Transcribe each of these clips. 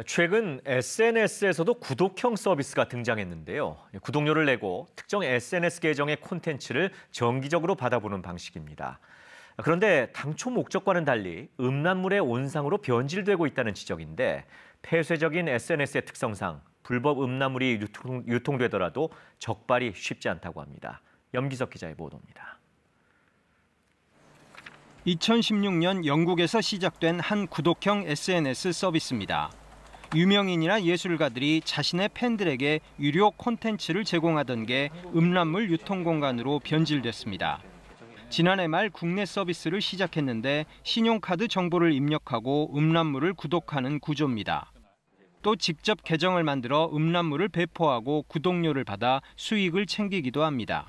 최근 SNS에서도 구독형 서비스가 등장했는데요. 구독료를 내고 특정 SNS 계정의 콘텐츠를 정기적으로 받아보는 방식입니다. 그런데 당초 목적과는 달리 음란물의 온상으로 변질되고 있다는 지적인데 폐쇄적인 SNS의 특성상 불법 음란물이 유통되더라도 적발이 쉽지 않다고 합니다. 염기석 기자의 보도입니다. 2016년 영국에서 시작된 한 구독형 SNS 서비스입니다. 유명인이나 예술가들이 자신의 팬들에게 유료 콘텐츠를 제공하던 게 음란물 유통 공간으로 변질됐습니다. 지난해 말 국내 서비스를 시작했는데 신용카드 정보를 입력하고 음란물을 구독하는 구조입니다. 또 직접 계정을 만들어 음란물을 배포하고 구독료를 받아 수익을 챙기기도 합니다.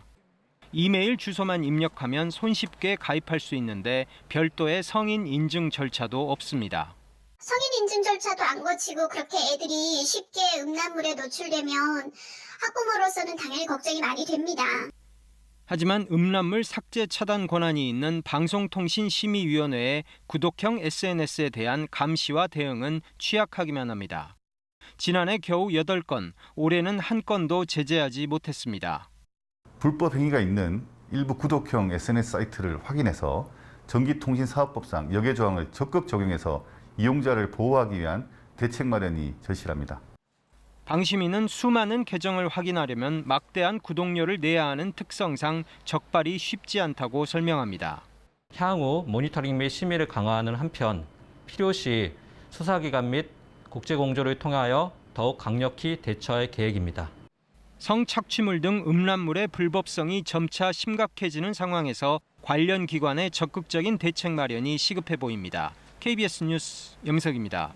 이메일 주소만 입력하면 손쉽게 가입할 수 있는데 별도의 성인 인증 절차도 없습니다. 성인 인증 절차도 안 거치고 그렇게 애들이 쉽게 음란물에 노출되면 학부모로서는 당연히 걱정이 많이 됩니다. 하지만 음란물 삭제 차단 권한이 있는 방송통신심의위원회의 구독형 SNS에 대한 감시와 대응은 취약하기만 합니다. 지난해 겨우 8건, 올해는 한 건도 제재하지 못했습니다. 불법 행위가 있는 일부 구독형 SNS 사이트를 확인해서 전기통신사업법상 역외 조항을 적극 적용해서 이용자를 보호하기 위한 대책 마련이 절실합니다. 방심위는 수많은 계정을 확인하려면 막대한 구독료를 내야 하는 특성상 적발이 쉽지 않다고 설명합니다. 향후 모니터링 및 심의를 강화하는 한편 필요시 수사기관 및 국제공조를 통하여 더욱 강력히 대처할 계획입니다. 성착취물 등 음란물의 불법성이 점차 심각해지는 상황에서 관련 기관의 적극적인 대책 마련이 시급해 보입니다. KBS 뉴스 염석입니다.